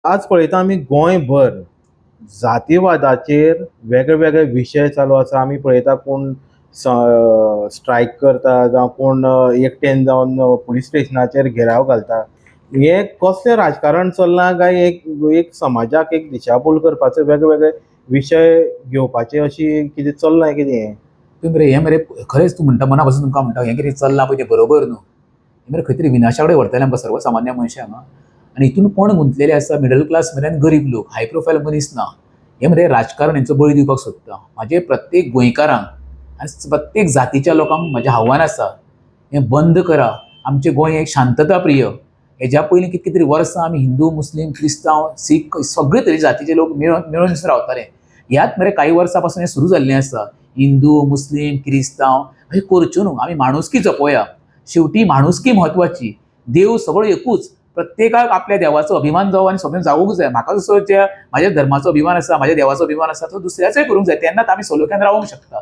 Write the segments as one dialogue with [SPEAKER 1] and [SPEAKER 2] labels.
[SPEAKER 1] आज पळयता आमी गोंयभर जातीवादाचेर वेगळे वेगळे विशय चालू आसा. आमी पळयता कोण स्ट्रायक करता जावं कोण एकटेन जावन पुलीस स्टेशनाचेर घेराव घालता. हे कसलें राजकारण चल्लां काय एक एक समाजाक एक दिशाभूल करपाचो वेगळे वेगळे विशय घेवपाचे अशी कितें चल्लां कितें हें?
[SPEAKER 2] तुम्ही मरे हे मरे खरेंच तूं म्हणटा मना पासून तुमकां म्हणटा हें कितें चल्लां पळय तें बरोबर न्हू. हे मरे खंय तरी विनाशा कडेन व्हरतले आमकां सर्वसामान्य मनशांक आनी हितून कोण गुंतलेले आसा मिडल क्लास मेरेन गरीब लोक हाय प्रोफायल मनीस ना. हे मरे राजकारण हेंचो बळी दिवपाक सोदता. म्हाजे प्रत्येक गोंयकारांक आनी प्रत्येक जातीच्या लोकांक म्हाजें आव्हान आसा, हें बंद करा. आमचें गोंय एक शांतता प्रिय. हेज्या पयलीं कितके तरी वर्सां आमी हिंदू मुस्लीम क्रिस्तांव सीख सगळे तरे जातीचे लोक मेळून रावताले. ह्यात मरे काही वर्सां पासून हें सुरू जाल्लें आसा. हिंदू मुस्लीम क्रिस्तांव अशें करच्यो न्हू. आमी माणुसकी जपोवया. शेवटी माणुसकी म्हत्वाची. देव सगळो एकूच. प्रत्येकाक आपल्या देवाचो अभिमान जावो आनी सगळें जावूंक जाय. म्हाका जसो ज्या म्हाज्या धर्माचो अभिमान आसा, म्हाज्या देवाचो अभिमान आसा, तो दुसऱ्याचोय करूंक जाय. तेन्नाच आमी सलोख्यान रावूंक शकता.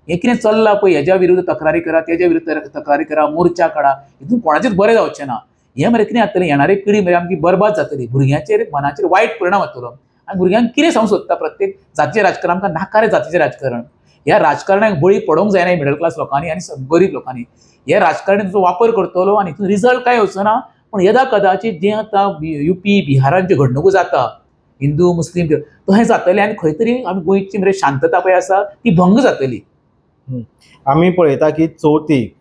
[SPEAKER 2] हें कितें चल्लां पळय, हेज्या विरुद्ध तक्रारी करा, तेज्या विरुद्ध तक्रारी करा, मोर्चा काडा, हितून कोणाचेच बरें जावचें ना. हें मरे कितें जातलें, येणारी पिढी मरे आमची बरबाद जातली. भुरग्यांचेर मनाचेर वायट परिणाम जातलो. आनी भुरग्यांक कितें सांगूंक सोदता प्रत्येक जातीचें राजकारण? आमकां नाका रे जातीचें राजकारण. ह्या राजकारणाक बळी पडोवंक जायना मिडल क्लास लोकांनी आनी गरीब लोकांनी. हे राजकारणाचो वापर करतलो आनी हितून रिजल्ट काय येवचो ना. पण यदा कदाचित जें आतां युपी बिहारांत ज्यो घडणुको जाता, हिंदू मुस्लीम तशें जातलें आनी खंय तरी आमी गोंयची मरे शांतता पळय आसा ती भंग जातली.
[SPEAKER 1] आमी पळयता की चवथीक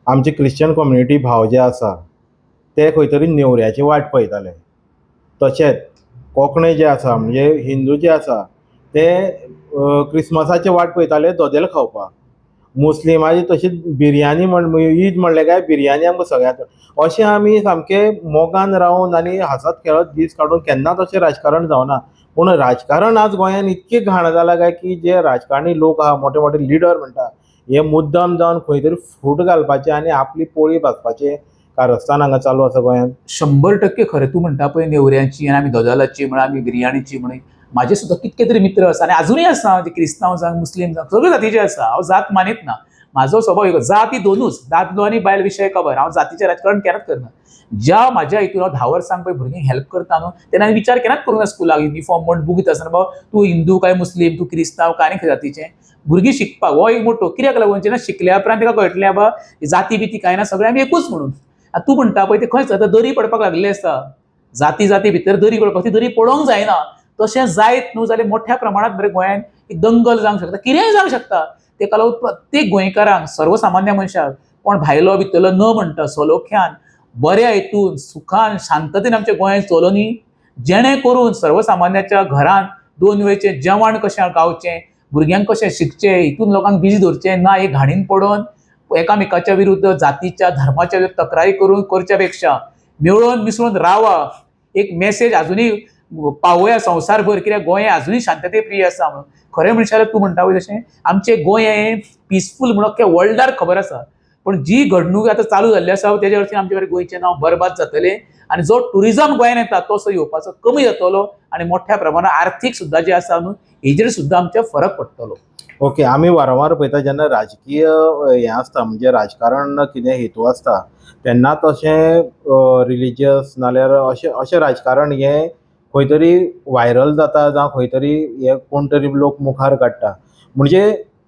[SPEAKER 1] आमचे क्रिश्चन कम्युनिटी भाव जे आसा ते खंय तरी नेवऱ्याची वाट पळयताले. तशेंच कोंकणी जे आसा म्हणजे हिंदू जे आसा ते क्रिस्मसाची वाट पळयताले दोदेल खावपाक. मुस्लिमाची तशीच बिरयानी ईद म्हणलें काय बिरयानी आमकां सगळ्यांक. अशें आमी सामके मोगान रावन आनी हांसत खेळत दीस काडून केन्नाच अशें राजकारण जावना. पूण राजकारण आज गोंयांत इतकें घाण जालां काय की जे राजकारणी लोक आहा मोठे मोठे लिडर म्हणटा हे मुद्दम जावन खंय तरी फूट घालपाचे आनी आपली पोळी भाजपाचे कारस्थान हांगा चालू आसा गोंयांत.
[SPEAKER 2] 100% खरें तूं म्हणटा पळय नेवऱ्यांची आनी आमी दोजालाची म्हण आमी बिरयाणीची म्हण. म्हाजे सुद्दां कितके तरी मित्र आसा आनी अजुनूय आसा. म्हणजे क्रिस्तांव जावं मुस्लीम जावं सगळे जातीचे आसा. हांव जात मानीत ना. म्हाजो स्वभाव एक जात ही दोनूच, दादलो आनी बायल विशय खबर. हांव जातीचें राजकारण केन्नाच करना. ज्या म्हाज्या हितून हांव 10 वर्सांक पळय भुरग्यांक हेल्प करता न्हू, तेन्ना हांवें विचार केन्नाच करूंक ना स्कुलाक युनिफॉर्म म्हण बूक दिता आसतना बाबा तूं हिंदू काय मुस्लीम, तूं क्रिस्तांव काय आनी खंय जातीचें. भुरगीं शिकपाक हो एक मोठो कित्याक लागून जेन्ना शिकल्या उपरांत ताका कळटलें बाबा जाती बिती काय ना, सगळे आमी एकूच म्हणून. तूं म्हणटा पळय ते खंयच आतां दरी पडपाक लागले आसा. जाती जाती भितर दरी पडपाक, ती दरी पडोवंक जायना. तशें जायत न्हू जाल्यार मोठ्या प्रमाणात बरे गोंयांत एक दंगल जावंक शकता, कितेंय जावंक शकता. तेका लागून प्रत्येक गोंयकारांक सर्वसामान्य मनशाक कोण भायलो भितरलो न म्हणटा सलोख्यान बऱ्या हितून सुखान शांततेन आमच्या गोंयांत चलो न्ही, जेणे करून सर्वसामान्याच्या घरांत 2 वेळचें जेवण कशें गावचें, भुरग्यांक कशें शिकचें, हितून लोकांक बिजी दवरचें ना. एक घाणीन पडोवन एकामेकाच्या विरुद्ध जातीच्या धर्माच्या विरुद्ध तक्रारी करून करच्या पेक्षा मेळून मिसळून रावा. एक मेसेज अजुनूय पावोया संवसारभर, कित्याक गोंय अजुनूय शांतते प्रिय आसा म्हणून. खरें म्हणशार तूं म्हणटा पळय तशें आमचें गोंय हें पिसफूल म्हणून अख्ख्या वर्ल्डाक खबर आसा. पण जी घडणूक आतां चालू जाल्ली आसा तेज्या वरवीं आमचे गोंयचें नांव बरबाद जातलें आनी जो टुरिझम गोंयांत येता तसो येवपाचो कमी जातलो आनी मोठ्या प्रमाणात आर्थीक सुद्दां जे आसा न्हू हेजेर सुद्दां आमच्या फरक पडटलो.
[SPEAKER 1] ओके, आमी वारंवार पळयता जेन्ना राजकीय हें आसता म्हणजे राजकारण कितें हेतू आसता तेन्ना तशें रिलिजियस नाल्यार अशें अशें राजकारण हें खंय तरी व्हायरल जाता जावं खंय तरी हे कोण तरी लोक मुखार काडटा. म्हणजे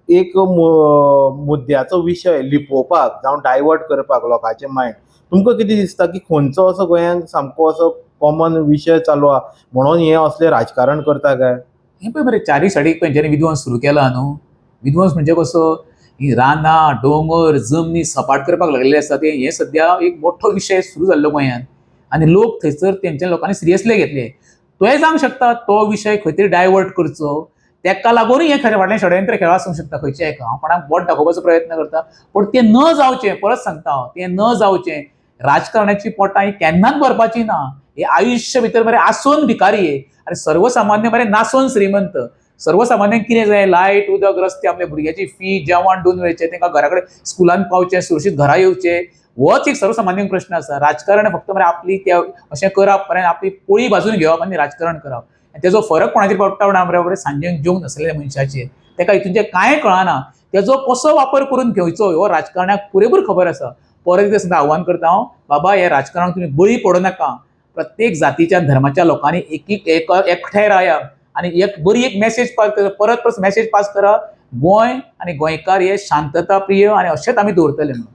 [SPEAKER 1] एक मुद्द्याचो विशय लिपोवपाक जावं डायवर्ट करपाक लोकांचें मायंड. तुमकां कितें दिसता की खंयचो असो गोंयांत सामको असो कॉमन विशय चालू आहा म्हणून हें असलें राजकारण करता काय?
[SPEAKER 2] हें पळय मरे चारी सायडीक पळय जेणे विध्वंस सुरू केला न्हू. विध्वंस म्हणजे कसो, ही रानां दोंगर जमनी सपाट करपाक लागलेले आसा ते हें सद्या एक मोठो विशय सुरू जाल्लो गोंयांत आनी लोक थंयसर तेंच्या लोकांनी सिरियसली घेतले. तोय जावंक शकता तो विशय खंय तरी डायवर्ट करचो, तेका लागूनय हें खरें फाटलें षडयंत्र खेळ आसूंक शकता खंयचें एका. हांव कोणाक बोट दाखोवपाचो प्रयत्न करता पूण तें न जावचें. परत सांगता हांव तें न जावचें. राजकारणाची पोटां ही केन्नाच भरपाची ना. हे आयुश्य भितर मरे आसून भिकारी आनी सर्वसामान्य मरे नासून श्रीमंत. सर्वसामान्यांक कितें जाय, लायट उदक रस्ते, आपल्या भुरग्याची फी जेवण 2 वेळचें, तांकां घरा कडेन स्कुलान पावचें, सुरक्षीत घरा येवचें, होच एक सर्वसामान्यांक प्रश्न आसा. राजकारण फक्त मरे आपली अशें करप आनी आपली पोळी भाजून घेवप आनी राजकारण करप. तेजो फरक कोणाचेर पडटा म्हणा बरोबर सांजेक जेवंक नासलेल्या मनशाचेर. ताका हितूनचें कांय कळना. तेजो कसो वापर करून घेवचो हो राजकारणाक पुरेपूर खबर आसा. परत एकदां सुद्दां आव्हान करता हांव, बाबा हे राजकारणाक तुमी बळी पडो नाका. प्रत्येक जातीच्या आणि धर्माच्या लोकांनी एकठांय राया आणि एक बरी एक मेसेज परत मेसेज पास करा, गोंय आणि गोंयकार हे शांतता प्रिय आणि अशेंच आमी दवरतले म्हणून.